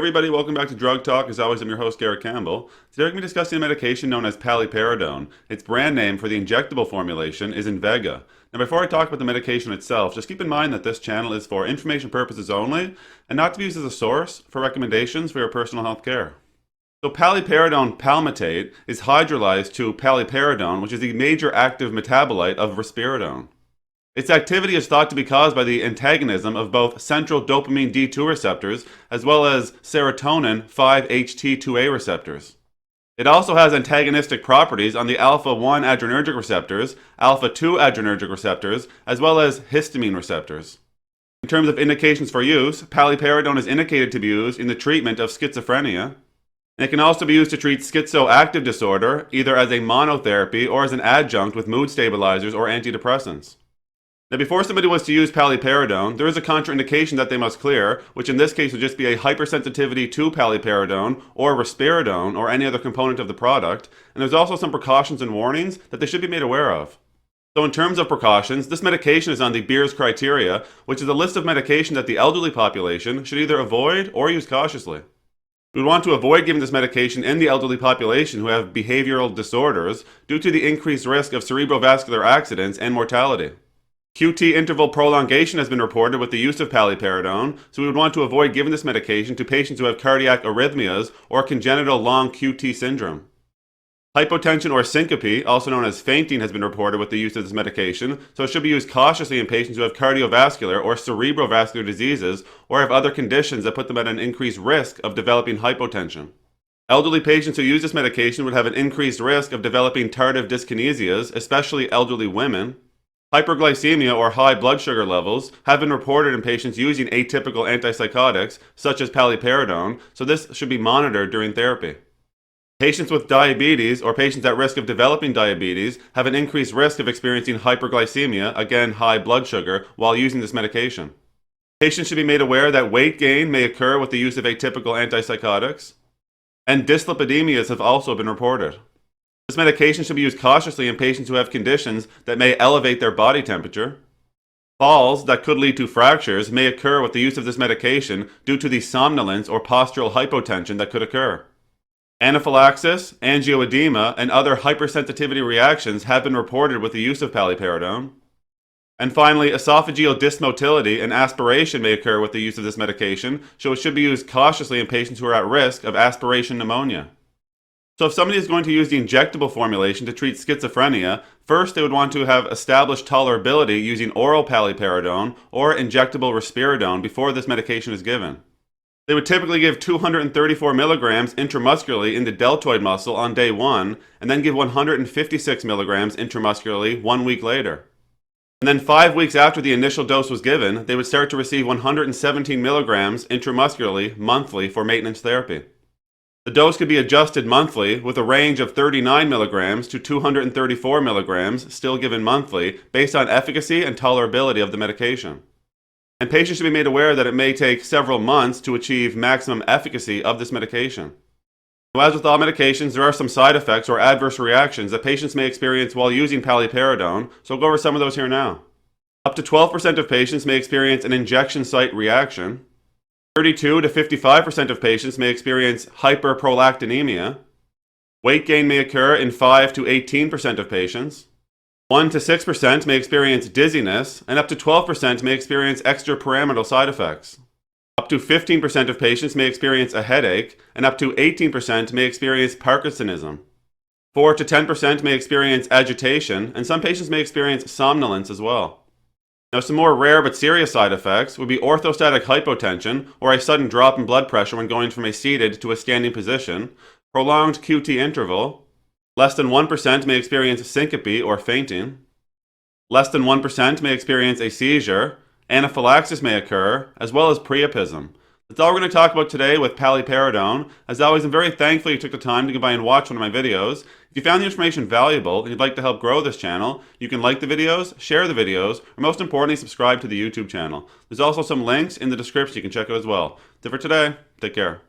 everybody, welcome back to Drug Talk. As always, I'm your host, Garrett Campbell. Today we're going to be discussing a medication known as Paliperidone. Its brand name for the injectable formulation is Invega. Now before I talk about the medication itself, just keep in mind that this channel is for information purposes only and not to be used as a source for recommendations for your personal health care. So paliperidone palmitate is hydrolyzed to paliperidone, which is the major active metabolite of risperidone. Its activity is thought to be caused by the antagonism of both central dopamine D2 receptors as well as serotonin 5-HT2A receptors. It also has antagonistic properties on the alpha-1 adrenergic receptors, alpha-2 adrenergic receptors, as well as histamine receptors. In terms of indications for use, paliperidone is indicated to be used in the treatment of schizophrenia. And it can also be used to treat schizoaffective disorder, either as a monotherapy or as an adjunct with mood stabilizers or antidepressants. Now, before somebody was to use paliperidone, there is a contraindication that they must clear, which in this case would just be a hypersensitivity to paliperidone or risperidone or any other component of the product, and there's also some precautions and warnings that they should be made aware of. So in terms of precautions, this medication is on the Beers criteria, which is a list of medication that the elderly population should either avoid or use cautiously. We would want to avoid giving this medication in the elderly population who have behavioral disorders due to the increased risk of cerebrovascular accidents and mortality. QT interval prolongation has been reported with the use of paliperidone, so we would want to avoid giving this medication to patients who have cardiac arrhythmias or congenital long QT syndrome. Hypotension or syncope, also known as fainting, has been reported with the use of this medication, so it should be used cautiously in patients who have cardiovascular or cerebrovascular diseases or have other conditions that put them at an increased risk of developing hypotension. Elderly patients who use this medication would have an increased risk of developing tardive dyskinesias, especially elderly women. Hyperglycemia or high blood sugar levels have been reported in patients using atypical antipsychotics, such as paliperidone, so this should be monitored during therapy. Patients with diabetes or patients at risk of developing diabetes have an increased risk of experiencing hyperglycemia, again high blood sugar, while using this medication. Patients should be made aware that weight gain may occur with the use of atypical antipsychotics, and dyslipidemias have also been reported. This medication should be used cautiously in patients who have conditions that may elevate their body temperature. Falls that could lead to fractures may occur with the use of this medication due to the somnolence or postural hypotension that could occur. Anaphylaxis, angioedema, and other hypersensitivity reactions have been reported with the use of paliperidone. And finally, esophageal dysmotility and aspiration may occur with the use of this medication, so it should be used cautiously in patients who are at risk of aspiration pneumonia. So if somebody is going to use the injectable formulation to treat schizophrenia, first they would want to have established tolerability using oral paliperidone or injectable risperidone before this medication is given. They would typically give 234 milligrams intramuscularly in the deltoid muscle on day 1, and then give 156 milligrams intramuscularly 1 week later. And then 5 weeks after the initial dose was given, they would start to receive 117 milligrams intramuscularly monthly for maintenance therapy. The dose could be adjusted monthly with a range of 39 milligrams to 234 milligrams, still given monthly, based on efficacy and tolerability of the medication. And patients should be made aware that it may take several months to achieve maximum efficacy of this medication. Now, as with all medications, there are some side effects or adverse reactions that patients may experience while using paliperidone, so we'll go over some of those here now. Up to 12% of patients may experience an injection site reaction. 32 to 55% of patients may experience hyperprolactinemia. Weight gain may occur in 5 to 18% of patients. 1 to 6% may experience dizziness, and up to 12% may experience extrapyramidal side effects. Up to 15% of patients may experience a headache, and up to 18% may experience Parkinsonism. 4 to 10% may experience agitation, and some patients may experience somnolence as well. Now, some more rare but serious side effects would be orthostatic hypotension, or a sudden drop in blood pressure when going from a seated to a standing position, prolonged QT interval. Less than 1% may experience syncope or fainting. Less than 1% may experience a seizure. Anaphylaxis may occur, as well as priapism. That's all we're going to talk about today with paliperidone. As always, I'm very thankful you took the time to go by and watch one of my videos. If you found the information valuable and you'd like to help grow this channel, you can like the videos, share the videos, or most importantly, subscribe to the YouTube channel. There's also some links in the description you can check out as well. That's it for today. Take care.